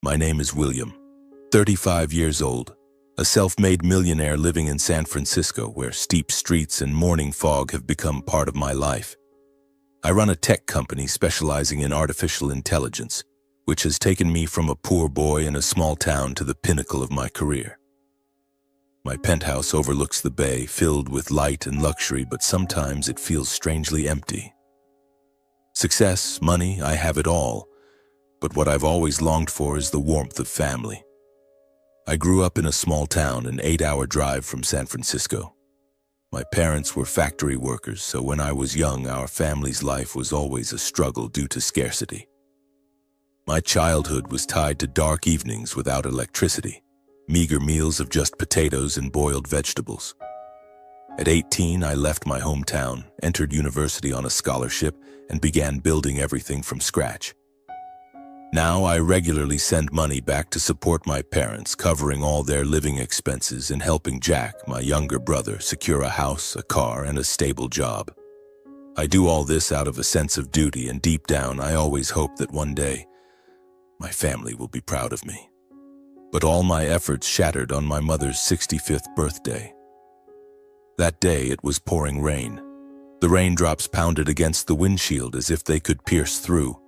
My name is William, 35 years old, a self-made millionaire living in San Francisco where steep streets and morning fog have become part of my life. I run a tech company specializing in artificial intelligence, which has taken me from a poor boy in a small town to the pinnacle of my career. My penthouse overlooks the bay, filled with light and luxury, but sometimes it feels strangely empty. Success, money, I have it all, but what I've always longed for is the warmth of family. I grew up in a small town, an 8-hour drive from San Francisco. My parents were factory workers, so when I was young, our family's life was always a struggle due to scarcity. My childhood was tied to dark evenings without electricity, meager meals of just potatoes and boiled vegetables. At 18, I left my hometown, entered university on a scholarship, and began building everything from scratch. Now I regularly send money back to support my parents, covering all their living expenses and helping Jack, my younger brother, secure a house, a car, and a stable job. I do all this out of a sense of duty, and deep down I always hope that one day my family will be proud of me. But all my efforts shattered on my mother's 65th birthday. That day it was pouring rain. The raindrops pounded against the windshield as if they could pierce through,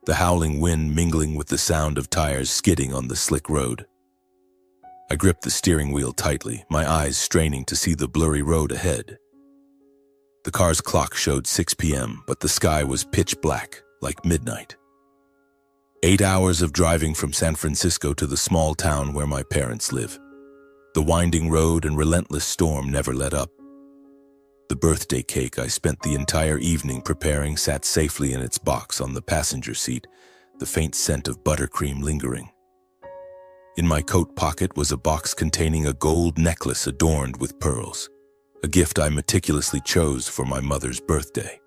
the howling wind mingling with the sound of tires skidding on the slick road. I gripped the steering wheel tightly, my eyes straining to see the blurry road ahead. The car's clock showed 6 p.m., but the sky was pitch black, like midnight. 8 hours of driving from San Francisco to the small town where my parents live. The winding road and relentless storm never let up. The birthday cake I spent the entire evening preparing sat safely in its box on the passenger seat, the faint scent of buttercream lingering. In my coat pocket was a box containing a gold necklace adorned with pearls, a gift I meticulously chose for my mother's birthday.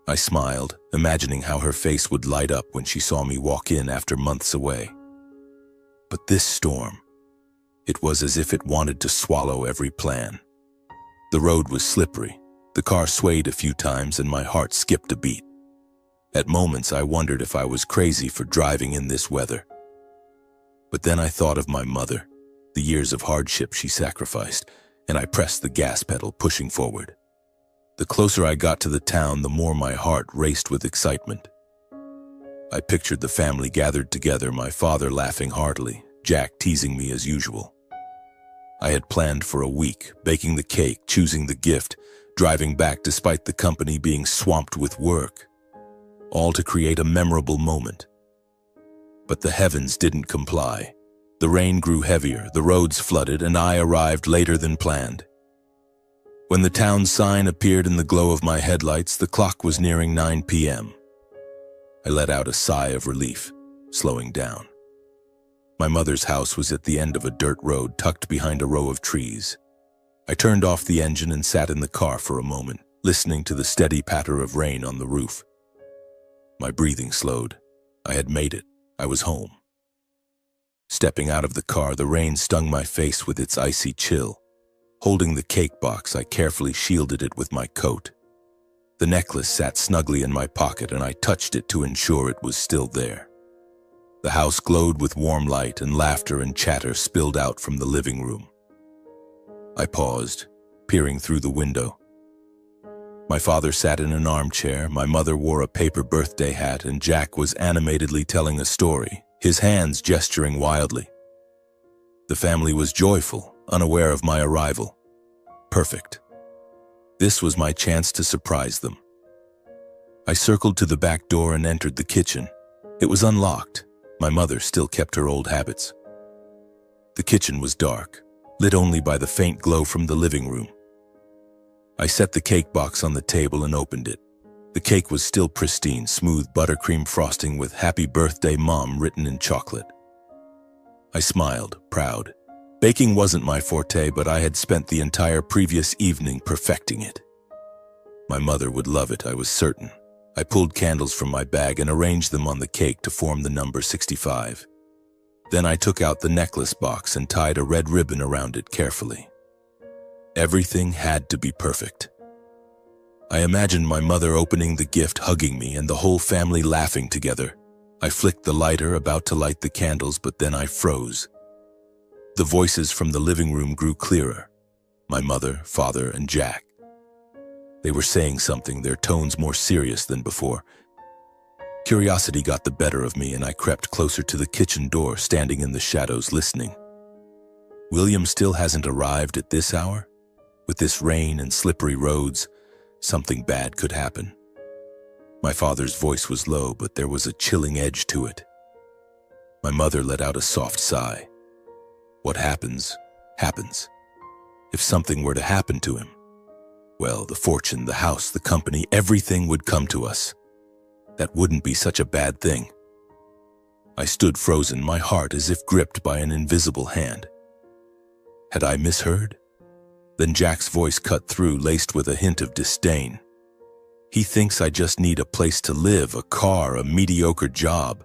I smiled, imagining how her face would light up when she saw me walk in after months away. But this storm, it was as if it wanted to swallow every plan. The road was slippery, the car swayed a few times, and my heart skipped a beat. At moments I wondered if I was crazy for driving in this weather. But then I thought of my mother, the years of hardship she sacrificed, and I pressed the gas pedal, pushing forward. The closer I got to the town, the more my heart raced with excitement. I pictured the family gathered together, my father laughing heartily, Jack teasing me as usual. I had planned for a week, baking the cake, choosing the gift, driving back despite the company being swamped with work, all to create a memorable moment. But the heavens didn't comply. The rain grew heavier, the roads flooded, and I arrived later than planned. When the town sign appeared in the glow of my headlights, the clock was nearing 9 p.m. I let out a sigh of relief, slowing down. My mother's house was at the end of a dirt road tucked behind a row of trees. I turned off the engine and sat in the car for a moment, listening to the steady patter of rain on the roof. My breathing slowed. I had made it. I was home. Stepping out of the car, the rain stung my face with its icy chill. Holding the cake box, I carefully shielded it with my coat. The necklace sat snugly in my pocket, and I touched it to ensure it was still there. The house glowed with warm light, and laughter and chatter spilled out from the living room. I paused, peering through the window. My father sat in an armchair, my mother wore a paper birthday hat, and Jack was animatedly telling a story, his hands gesturing wildly. The family was joyful, unaware of my arrival. Perfect. This was my chance to surprise them. I circled to the back door and entered the kitchen. It was unlocked. My mother still kept her old habits. The kitchen was dark, lit only by the faint glow from the living room. I set the cake box on the table and opened it. The cake was still pristine, smooth buttercream frosting with "Happy Birthday, Mom" written in chocolate. I smiled, proud. Baking wasn't my forte, but I had spent the entire previous evening perfecting it. My mother would love it, I was certain. I pulled candles from my bag and arranged them on the cake to form the number 65. Then I took out the necklace box and tied a red ribbon around it carefully. Everything had to be perfect. I imagined my mother opening the gift, hugging me, and the whole family laughing together. I flicked the lighter, about to light the candles, but then I froze. The voices from the living room grew clearer. My mother, father, and Jack. They were saying something, their tones more serious than before. Curiosity got the better of me, and I crept closer to the kitchen door, standing in the shadows, listening. William still hasn't arrived at this hour? With this rain and slippery roads, something bad could happen. My father's voice was low, but there was a chilling edge to it. My mother let out a soft sigh. What happens, happens. If something were to happen to him, well, the fortune, the house, the company, everything would come to us. That wouldn't be such a bad thing. I stood frozen, my heart as if gripped by an invisible hand. Had I misheard? Then Jack's voice cut through, laced with a hint of disdain. He thinks I just need a place to live, a car, a mediocre job.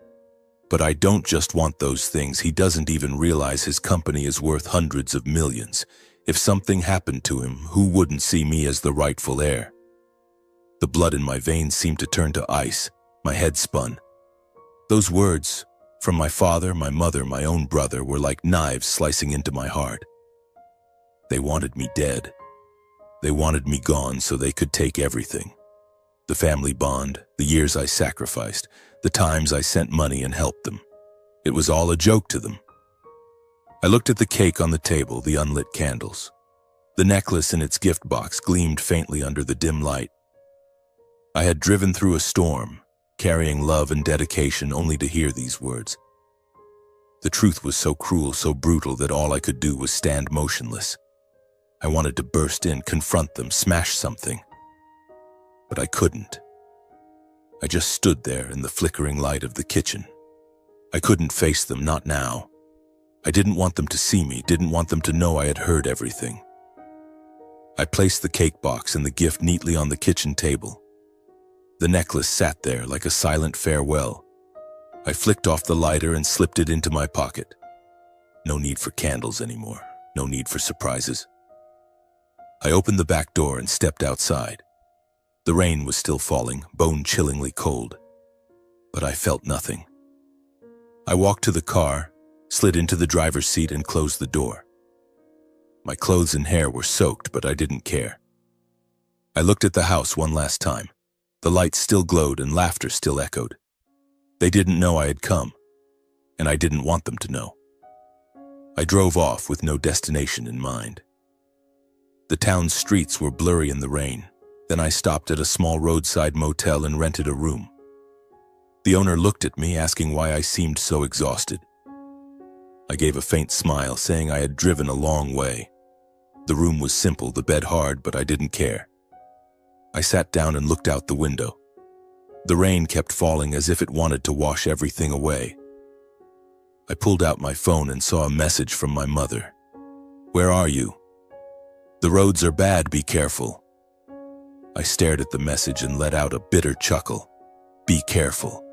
But I don't just want those things. He doesn't even realize his company is worth hundreds of millions. If something happened to him, who wouldn't see me as the rightful heir? The blood in my veins seemed to turn to ice. My head spun. Those words, from my father, my mother, my own brother, were like knives slicing into my heart. They wanted me dead. They wanted me gone so they could take everything. The family bond, the years I sacrificed, the times I sent money and helped them. It was all a joke to them. I looked at the cake on the table, the unlit candles. The necklace in its gift box gleamed faintly under the dim light. I had driven through a storm, carrying love and dedication, only to hear these words. The truth was so cruel, so brutal, that all I could do was stand motionless. I wanted to burst in, confront them, smash something. But I couldn't. I just stood there in the flickering light of the kitchen. I couldn't face them, not now. I didn't want them to see me, didn't want them to know I had heard everything. I placed the cake box and the gift neatly on the kitchen table. The necklace sat there like a silent farewell. I flicked off the lighter and slipped it into my pocket. No need for candles anymore, no need for surprises. I opened the back door and stepped outside. The rain was still falling, bone-chillingly cold. But I felt nothing. I walked to the car, slid into the driver's seat and closed the door. My clothes and hair were soaked, but I didn't care. I looked at the house one last time. The lights still glowed and laughter still echoed. They didn't know I had come, and I didn't want them to know. I drove off with no destination in mind. The town's streets were blurry in the rain. Then I stopped at a small roadside motel and rented a room. The owner looked at me, asking why I seemed so exhausted. I gave a faint smile, saying I had driven a long way. The room was simple, the bed hard, but I didn't care. I sat down and looked out the window. The rain kept falling as if it wanted to wash everything away. I pulled out my phone and saw a message from my mother. "Where are you? The roads are bad, be careful." I stared at the message and let out a bitter chuckle. Be careful.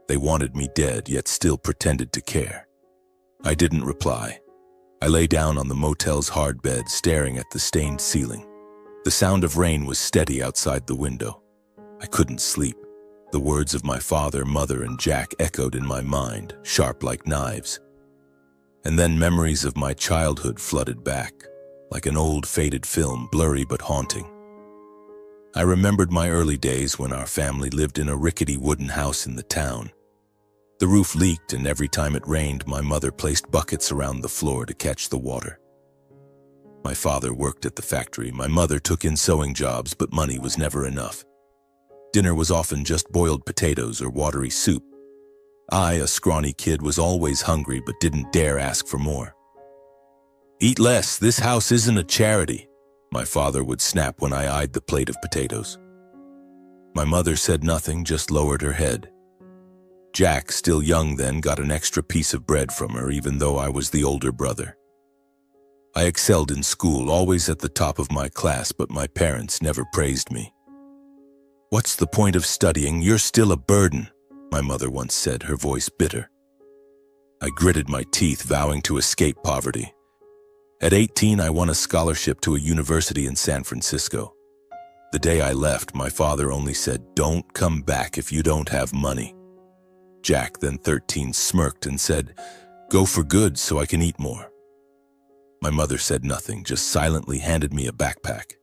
They wanted me dead, yet still pretended to care. I didn't reply. I lay down on the motel's hard bed, staring at the stained ceiling. The sound of rain was steady outside the window. I couldn't sleep. The words of my father, mother, and Jack echoed in my mind, sharp like knives. And then memories of my childhood flooded back, like an old faded film, blurry but haunting. I remembered my early days when our family lived in a rickety wooden house in the town. The roof leaked, and every time it rained, my mother placed buckets around the floor to catch the water. My father worked at the factory. My mother took in sewing jobs, but money was never enough. Dinner was often just boiled potatoes or watery soup. I, a scrawny kid, was always hungry but didn't dare ask for more. "Eat less, this house isn't a charity," my father would snap when I eyed the plate of potatoes. My mother said nothing, just lowered her head. Jack, still young then, got an extra piece of bread from her, even though I was the older brother. I excelled in school, always at the top of my class, but my parents never praised me. "What's the point of studying? You're still a burden," my mother once said, her voice bitter. I gritted my teeth, vowing to escape poverty. At 18, I won a scholarship to a university in San Francisco. The day I left, my father only said, "Don't come back if you don't have money." Jack, then 13, smirked and said, "Go for good so I can eat more." My mother said nothing, just silently handed me a backpack.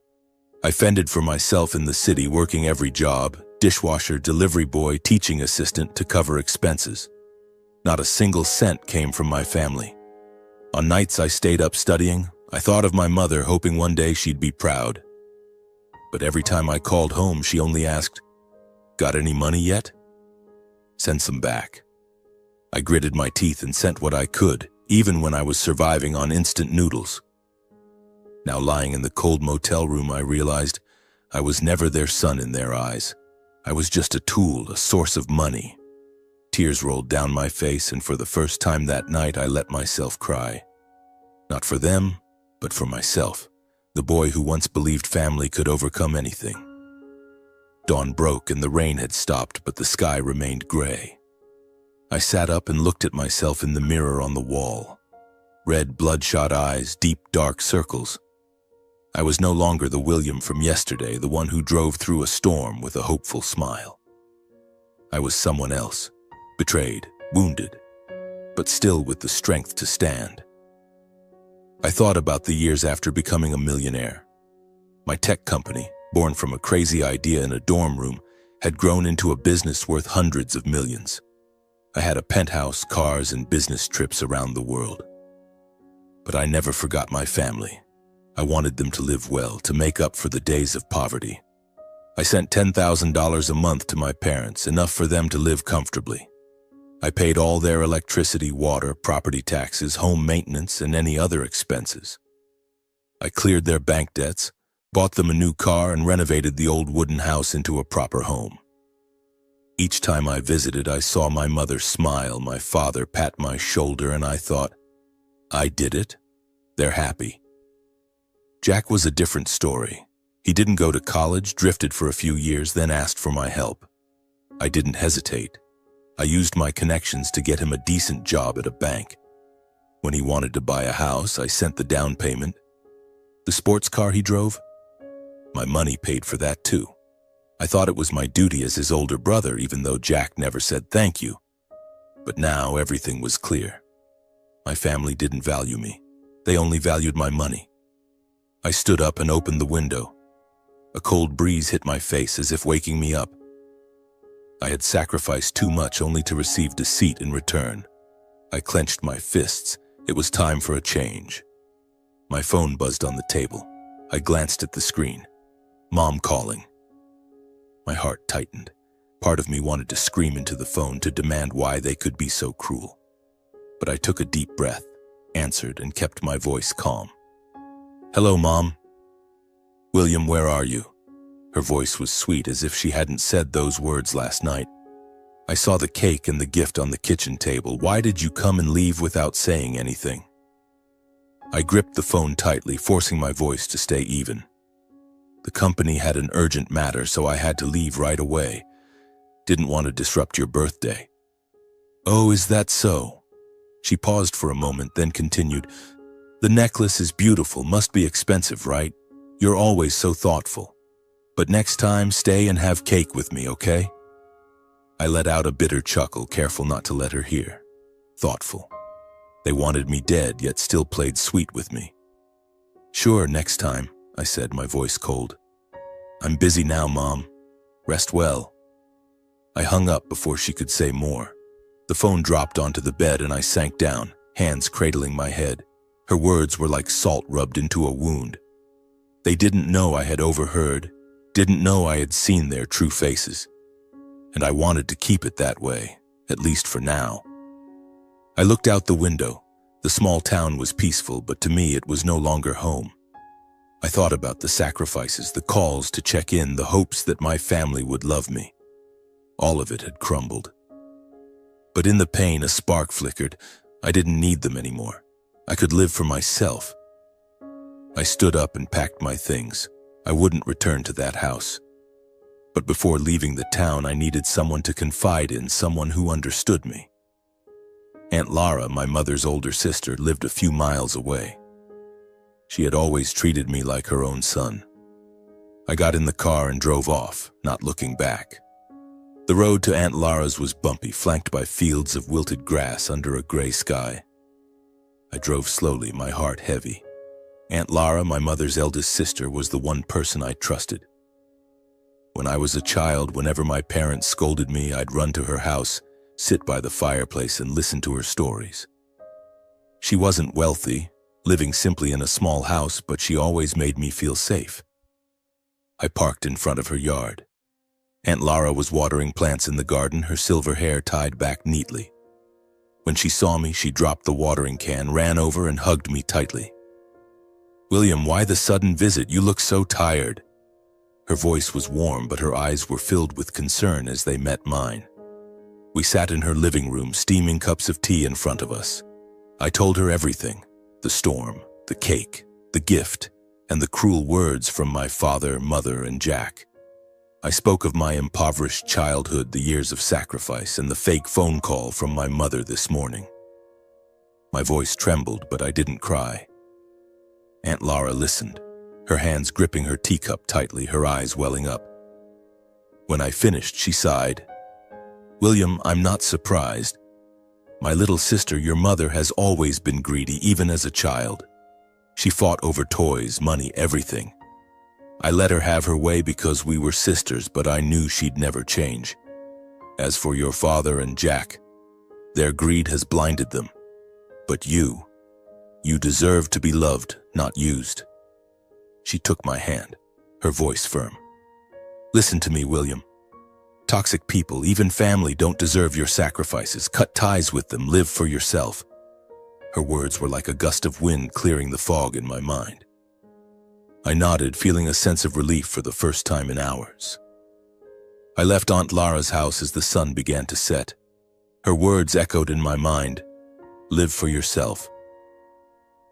I fended for myself in the city, working every job, dishwasher, delivery boy, teaching assistant, to cover expenses. Not a single cent came from my family. On nights I stayed up studying, I thought of my mother, hoping one day she'd be proud. But every time I called home, she only asked, "Got any money yet? Send some back." I gritted my teeth and sent what I could, even when I was surviving on instant noodles. Now lying in the cold motel room, I realized I was never their son in their eyes. I was just a tool, a source of money. Tears rolled down my face, and for the first time that night, I let myself cry. Not for them, but for myself, the boy who once believed family could overcome anything. Dawn broke and the rain had stopped, but the sky remained gray. I sat up and looked at myself in the mirror on the wall. Red, bloodshot eyes, deep, dark circles. I was no longer the William from yesterday, the one who drove through a storm with a hopeful smile. I was someone else, betrayed, wounded, but still with the strength to stand. I thought about the years after becoming a millionaire. My tech company, born from a crazy idea in a dorm room, had grown into a business worth hundreds of millions. I had a penthouse, cars, and business trips around the world. But I never forgot my family. I wanted them to live well, to make up for the days of poverty. I sent $10,000 a month to my parents, enough for them to live comfortably. I paid all their electricity, water, property taxes, home maintenance, and any other expenses. I cleared their bank debts, bought them a new car, and renovated the old wooden house into a proper home. Each time I visited, I saw my mother smile, my father pat my shoulder, and I thought, I did it. They're happy. Jack was a different story. He didn't go to college, drifted for a few years, then asked for my help. I didn't hesitate. I used my connections to get him a decent job at a bank. When he wanted to buy a house, I sent the down payment. The sports car he drove? My money paid for that too. I thought it was my duty as his older brother, even though Jack never said thank you. But now everything was clear. My family didn't value me. They only valued my money. I stood up and opened the window. A cold breeze hit my face as if waking me up. I had sacrificed too much only to receive deceit in return. I clenched my fists. It was time for a change. My phone buzzed on the table. I glanced at the screen. Mom calling. My heart tightened. Part of me wanted to scream into the phone to demand why they could be so cruel. But I took a deep breath, answered, and kept my voice calm. "Hello, Mom." "William, where are you?" Her voice was sweet, as if she hadn't said those words last night. "I saw the cake and the gift on the kitchen table. Why did you come and leave without saying anything?" I gripped the phone tightly, forcing my voice to stay even. "The company had an urgent matter, so I had to leave right away. Didn't want to disrupt your birthday." "Oh, is that so?" She paused for a moment, then continued, "The necklace is beautiful, must be expensive, right? You're always so thoughtful. But next time, stay and have cake with me, okay?" I let out a bitter chuckle, careful not to let her hear. Thoughtful. They wanted me dead, yet still played sweet with me. "Sure, next time," I said, my voice cold. "I'm busy now, Mom. Rest well." I hung up before she could say more. The phone dropped onto the bed and I sank down, hands cradling my head. Her words were like salt rubbed into a wound. They didn't know I had overheard, didn't know I had seen their true faces. And I wanted to keep it that way, at least for now. I looked out the window. The small town was peaceful, but to me it was no longer home. I thought about the sacrifices, the calls to check in, the hopes that my family would love me. All of it had crumbled. But in the pain, a spark flickered. I didn't need them anymore. I could live for myself. I stood up and packed my things. I wouldn't return to that house. But before leaving the town, I needed someone to confide in, someone who understood me. Aunt Lara, my mother's older sister, lived a few miles away. She had always treated me like her own son. I got in the car and drove off, not looking back. The road to Aunt Lara's was bumpy, flanked by fields of wilted grass under a gray sky. I drove slowly, my heart heavy. Aunt Lara, my mother's eldest sister, was the one person I trusted. When I was a child, whenever my parents scolded me, I'd run to her house, sit by the fireplace, and listen to her stories. She wasn't wealthy, living simply in a small house, but she always made me feel safe. I parked in front of her yard. Aunt Lara was watering plants in the garden, her silver hair tied back neatly. When she saw me, she dropped the watering can, ran over, and hugged me tightly. "William, why the sudden visit? You look so tired." Her voice was warm, but her eyes were filled with concern as they met mine. We sat in her living room, steaming cups of tea in front of us. I told her everything: the storm, the cake, the gift, and the cruel words from my father, mother, and Jack. I spoke of my impoverished childhood, the years of sacrifice, and the fake phone call from my mother this morning. My voice trembled, but I didn't cry. Aunt Lara listened, her hands gripping her teacup tightly, her eyes welling up. When I finished, she sighed. "William, I'm not surprised. My little sister, your mother, has always been greedy, even as a child. She fought over toys, money, everything. I let her have her way because we were sisters, but I knew she'd never change. As for your father and Jack, their greed has blinded them. But you deserve to be loved, not used." She took my hand, her voice firm. "Listen to me, William. Toxic people, even family, don't deserve your sacrifices. Cut ties with them, live for yourself." Her words were like a gust of wind clearing the fog in my mind. I nodded, feeling a sense of relief for the first time in hours. I left Aunt Lara's house as the sun began to set. Her words echoed in my mind: live for yourself.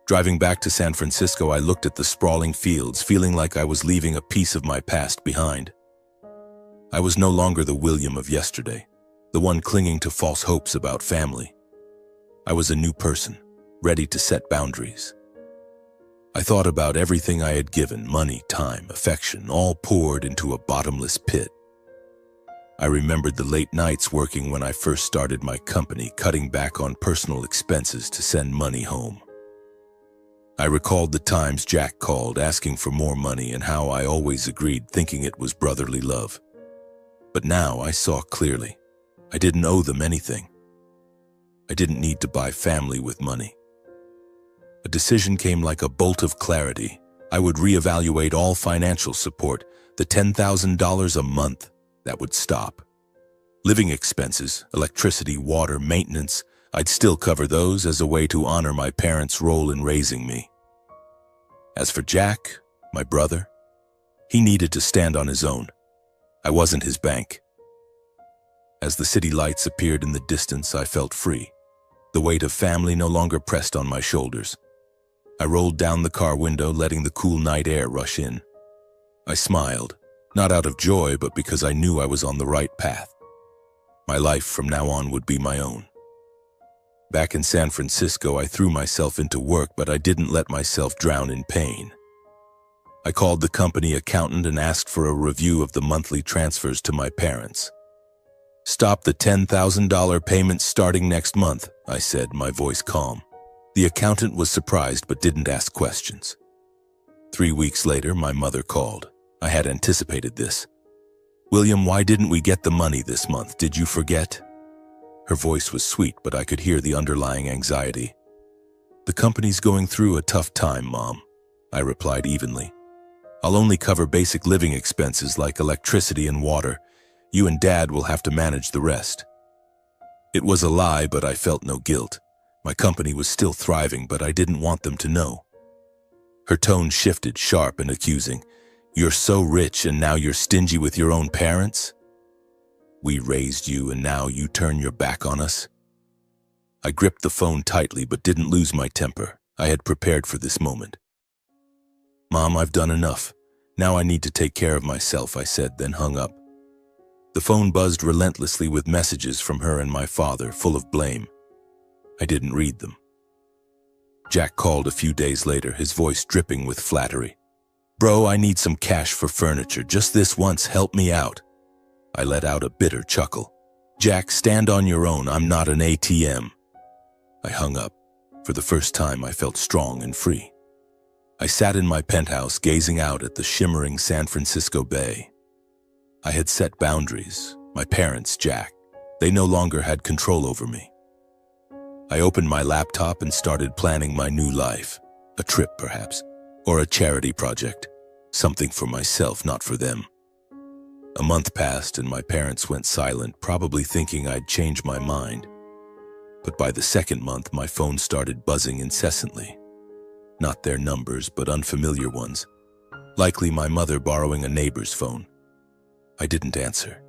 Driving back to San Francisco, I looked at the sprawling fields, feeling like I was leaving a piece of my past behind. I was no longer the William of yesterday, the one clinging to false hopes about family. I was a new person, ready to set boundaries. I thought about everything I had given: money, time, affection, all poured into a bottomless pit. I remembered the late nights working when I first started my company, cutting back on personal expenses to send money home. I recalled the times Jack called, asking for more money, and how I always agreed, thinking it was brotherly love. But now I saw clearly. I didn't owe them anything. I didn't need to buy family with money. A decision came like a bolt of clarity. I would reevaluate all financial support. The $10,000 a month, that would stop. Living expenses, electricity, water, maintenance, I'd still cover those as a way to honor my parents' role in raising me. As for Jack, my brother, he needed to stand on his own. I wasn't his bank. As the city lights appeared in the distance, I felt free. The weight of family no longer pressed on my shoulders. I rolled down the car window, letting the cool night air rush in. I smiled, not out of joy, but because I knew I was on the right path. My life from now on would be my own. Back in San Francisco, I threw myself into work, but I didn't let myself drown in pain. I called the company accountant and asked for a review of the monthly transfers to my parents. "Stop the $10,000 payments starting next month," I said, my voice calm. The accountant was surprised but didn't ask questions. 3 weeks later, my mother called. I had anticipated this. "William, why didn't we get the money this month? Did you forget?" Her voice was sweet, but I could hear the underlying anxiety. "The company's going through a tough time, Mom," I replied evenly. "I'll only cover basic living expenses like electricity and water. You and Dad will have to manage the rest." It was a lie, but I felt no guilt. My company was still thriving, but I didn't want them to know. Her tone shifted, sharp and accusing. "You're so rich and now you're stingy with your own parents? We raised you and now you turn your back on us?" I gripped the phone tightly but didn't lose my temper. I had prepared for this moment. "Mom, I've done enough. Now I need to take care of myself," I said, then hung up. The phone buzzed relentlessly with messages from her and my father, full of blame. I didn't read them. Jack called a few days later, his voice dripping with flattery. "Bro, I need some cash for furniture. Just this once, help me out." I let out a bitter chuckle. Jack, stand on your own. I'm not an ATM. I hung up. For the first time, I felt strong and free. I sat in my penthouse, gazing out at the shimmering San Francisco Bay. I had set boundaries. My parents, Jack, they no longer had control over me. I opened my laptop and started planning my new life. A trip, perhaps, or a charity project. Something for myself, not for them. A month passed and my parents went silent, probably thinking I'd changed my mind. But by the second month, my phone started buzzing incessantly. Not their numbers, but unfamiliar ones. Likely my mother borrowing a neighbor's phone. I didn't answer.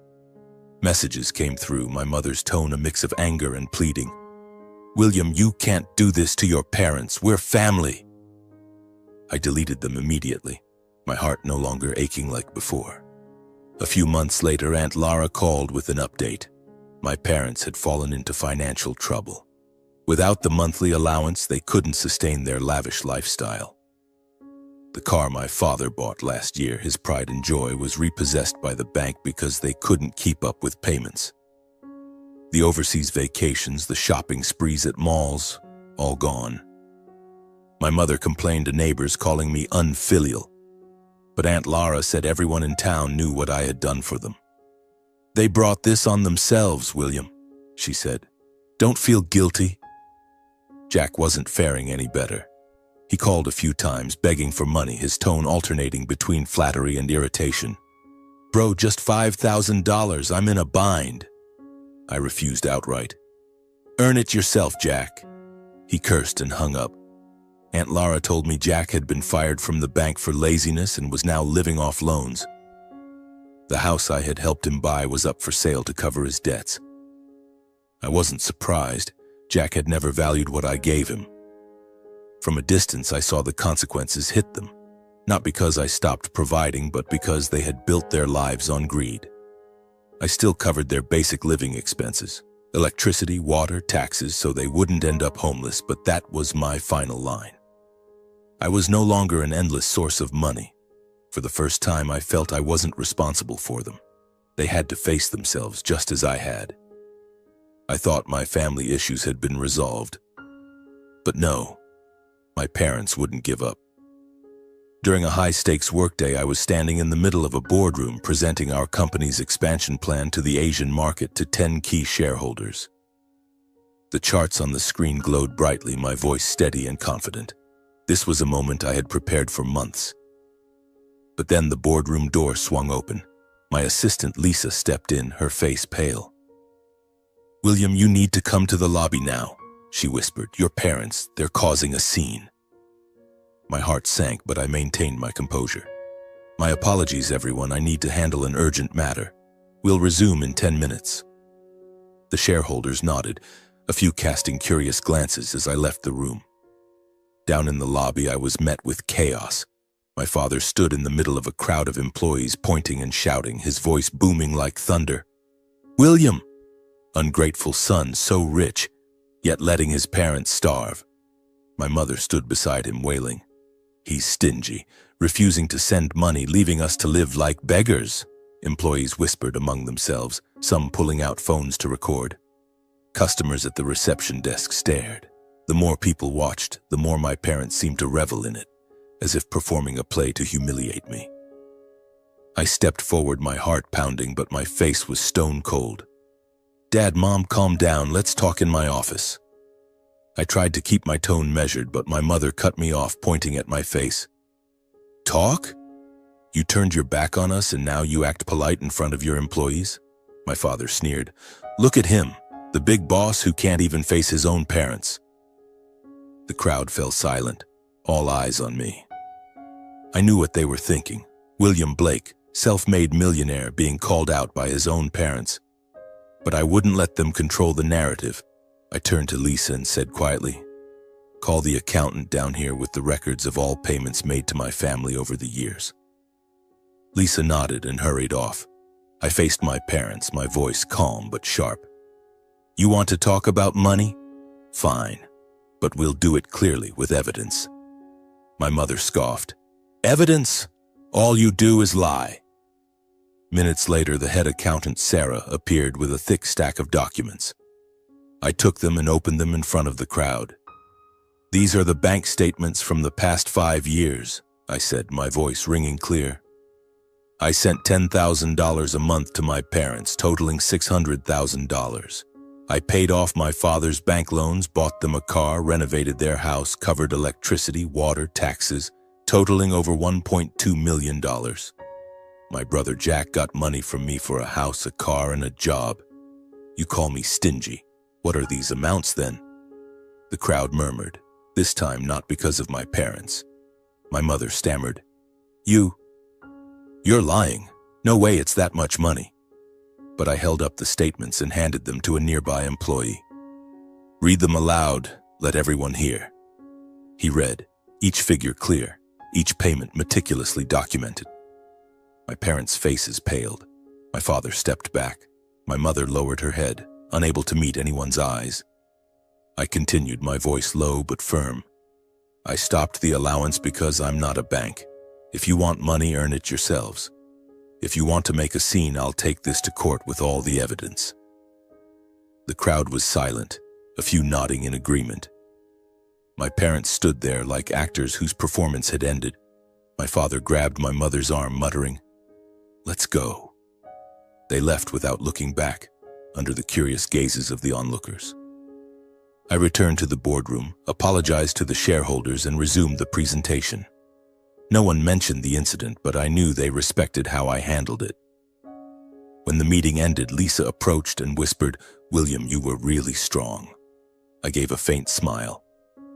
Messages came through, my mother's tone a mix of anger and pleading. William, you can't do this to your parents. We're family. I deleted them immediately, my heart no longer aching like before. A few months later, Aunt Lara called with an update. My parents had fallen into financial trouble. Without the monthly allowance, they couldn't sustain their lavish lifestyle. The car my father bought last year, his pride and joy, was repossessed by the bank because they couldn't keep up with payments. The overseas vacations, the shopping sprees at malls, all gone. My mother complained to neighbors, calling me unfilial. But Aunt Lara said everyone in town knew what I had done for them. They brought this on themselves, William, she said. Don't feel guilty. Jack wasn't faring any better. He called a few times, begging for money, his tone alternating between flattery and irritation. Bro, just $5,000, I'm in a bind. I refused outright. Earn it yourself, Jack. He cursed and hung up. Aunt Lara told me Jack had been fired from the bank for laziness and was now living off loans. The house I had helped him buy was up for sale to cover his debts. I wasn't surprised. Jack had never valued what I gave him. From a distance, I saw the consequences hit them, not because I stopped providing, but because they had built their lives on greed. I still covered their basic living expenses, electricity, water, taxes, so they wouldn't end up homeless, but that was my final line. I was no longer an endless source of money. For the first time, I felt I wasn't responsible for them. They had to face themselves just as I had. I thought my family issues had been resolved. But no, my parents wouldn't give up. During a high-stakes workday, I was standing in the middle of a boardroom presenting our company's expansion plan to the Asian market to 10 key shareholders. The charts on the screen glowed brightly, my voice steady and confident. This was a moment I had prepared for months. But then the boardroom door swung open. My assistant Lisa stepped in, her face pale. William, you need to come to the lobby now, she whispered. Your parents, they're causing a scene. My heart sank, but I maintained my composure. My apologies, everyone. I need to handle an urgent matter. We'll resume in 10 minutes. The shareholders nodded, a few casting curious glances as I left the room. Down in the lobby, I was met with chaos. My father stood in the middle of a crowd of employees, pointing and shouting, his voice booming like thunder. William! Ungrateful son, so rich, yet letting his parents starve. My mother stood beside him, wailing. He's stingy, refusing to send money, leaving us to live like beggars, employees whispered among themselves, some pulling out phones to record. Customers at the reception desk stared. The more people watched, the more my parents seemed to revel in it, as if performing a play to humiliate me. I stepped forward, my heart pounding, but my face was stone cold. Dad, Mom, calm down, let's talk in my office. I tried to keep my tone measured, but my mother cut me off, pointing at my face. Talk? You turned your back on us and now you act polite in front of your employees? My father sneered. Look at him, the big boss who can't even face his own parents. The crowd fell silent, all eyes on me. I knew what they were thinking. William Blake, self-made millionaire, being called out by his own parents. But I wouldn't let them control the narrative. I turned to Lisa and said quietly, call the accountant down here with the records of all payments made to my family over the years. Lisa nodded and hurried off. I faced my parents, my voice calm but sharp. You want to talk about money? Fine, but we'll do it clearly with evidence. My mother scoffed. Evidence? All you do is lie. Minutes later, the head accountant, Sarah, appeared with a thick stack of documents. I took them and opened them in front of the crowd. "These are the bank statements from the past 5 years," I said, my voice ringing clear. "I sent $10,000 a month to my parents, totaling $600,000. I paid off my father's bank loans, bought them a car, renovated their house, covered electricity, water, taxes, totaling over $1.2 million. My brother Jack got money from me for a house, a car, and a job. You call me stingy. What are these amounts then?" The crowd murmured, this time not because of my parents. My mother stammered, You're lying. No way it's that much money." But I held up the statements and handed them to a nearby employee. "Read them aloud, let everyone hear." He read, each figure clear, each payment meticulously documented. My parents' faces paled. My father stepped back. My mother lowered her head, unable to meet anyone's eyes. I continued, my voice low but firm. "I stopped the allowance because I'm not a bank. If you want money, earn it yourselves. If you want to make a scene, I'll take this to court with all the evidence." The crowd was silent, a few nodding in agreement. My parents stood there like actors whose performance had ended. My father grabbed my mother's arm, muttering, "Let's go." They left without looking back, under the curious gazes of the onlookers. I returned to the boardroom, apologized to the shareholders, and resumed the presentation. No one mentioned the incident, but I knew they respected how I handled it. When the meeting ended, Lisa approached and whispered, "William, you were really strong." I gave a faint smile.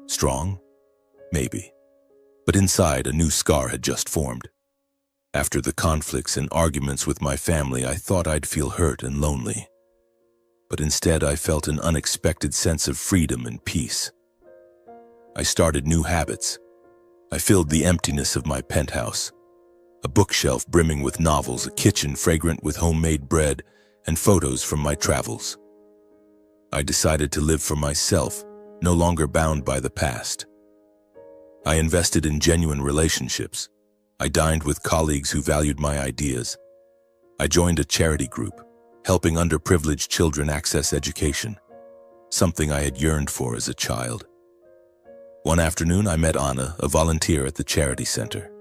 Strong? Maybe. But inside, a new scar had just formed. After the conflicts and arguments with my family, I thought I'd feel hurt and lonely. But instead, I felt an unexpected sense of freedom and peace. I started new habits. I filled the emptiness of my penthouse. A bookshelf brimming with novels, a kitchen fragrant with homemade bread, and photos from my travels. I decided to live for myself, no longer bound by the past. I invested in genuine relationships. I dined with colleagues who valued my ideas. I joined a charity group, helping underprivileged children access education, something I had yearned for as a child. One afternoon, I met Anna, a volunteer at the charity center.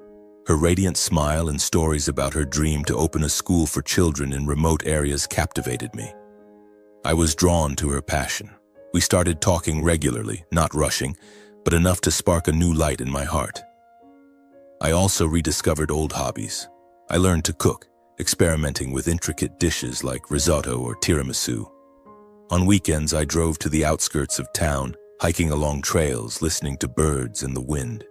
Her radiant smile and stories about her dream to open a school for children in remote areas captivated me. I was drawn to her passion. We started talking regularly, not rushing, but enough to spark a new light in my heart. I also rediscovered old hobbies. I learned to cook, experimenting with intricate dishes like risotto or tiramisu. On weekends, I drove to the outskirts of town, hiking along trails, listening to birds and the wind.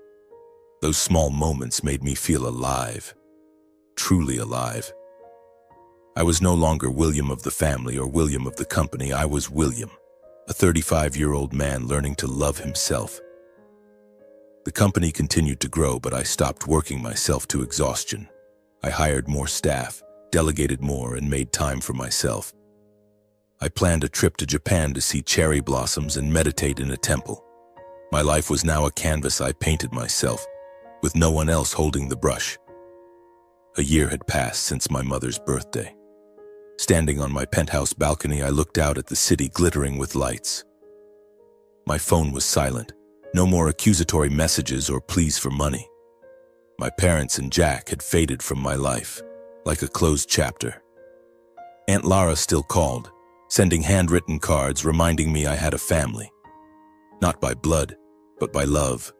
Those small moments made me feel alive, truly alive. I was no longer William of the family or William of the company. I was William, a 35-year-old man learning to love himself. The company continued to grow, but I stopped working myself to exhaustion. I hired more staff, delegated more, and made time for myself. I planned a trip to Japan to see cherry blossoms and meditate in a temple. My life was now a canvas I painted myself, with no one else holding the brush. A year had passed since my mother's birthday. Standing on my penthouse balcony, I looked out at the city glittering with lights. My phone was silent. No more accusatory messages or pleas for money. My parents and Jack had faded from my life, like a closed chapter. Aunt Lara still called, sending handwritten cards reminding me I had a family. Not by blood, but by love.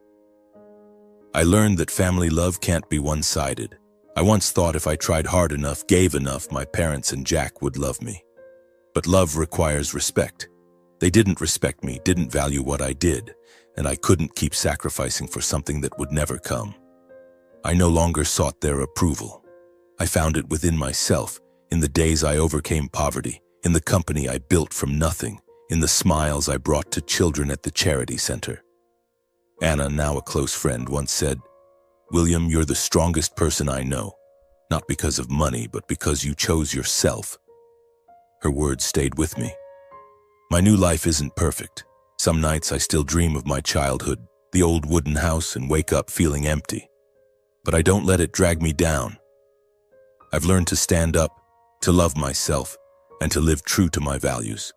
I learned that family love can't be one-sided. I once thought if I tried hard enough, gave enough, my parents and Jack would love me. But love requires respect. They didn't respect me, didn't value what I did, and I couldn't keep sacrificing for something that would never come. I no longer sought their approval. I found it within myself, in the days I overcame poverty, in the company I built from nothing, in the smiles I brought to children at the charity center. Anna, now a close friend, once said, "William, you're the strongest person I know, not because of money, but because you chose yourself." Her words stayed with me. My new life isn't perfect. Some nights I still dream of my childhood, the old wooden house, and wake up feeling empty. But I don't let it drag me down. I've learned to stand up, to love myself, and to live true to my values.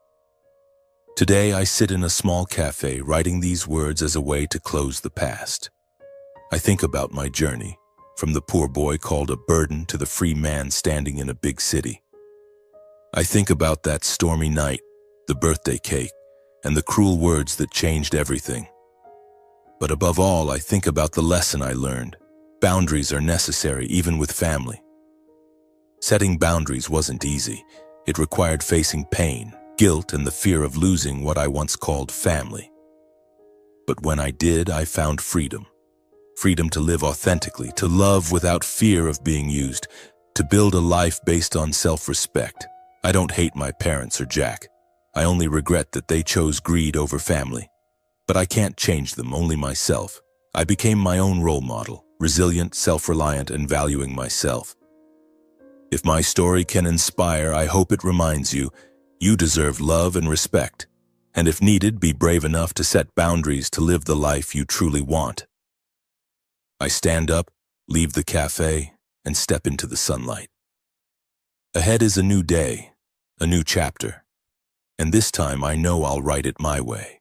Today, I sit in a small cafe writing these words as a way to close the past. I think about my journey, from the poor boy called a burden to the free man standing in a big city. I think about that stormy night, the birthday cake, and the cruel words that changed everything. But above all, I think about the lesson I learned. Boundaries are necessary, even with family. Setting boundaries wasn't easy. It required facing pain, guilt, and the fear of losing what I once called family. But when I did, I found freedom. Freedom to live authentically, to love without fear of being used, to build a life based on self-respect. I don't hate my parents or Jack. I only regret that they chose greed over family. But I can't change them, only myself. I became my own role model, resilient, self-reliant, and valuing myself. If my story can inspire, I hope it reminds you, you deserve love and respect. And if needed, be brave enough to set boundaries to live the life you truly want. I stand up, leave the cafe, and step into the sunlight. Ahead is a new day, a new chapter. And this time I know I'll write it my way.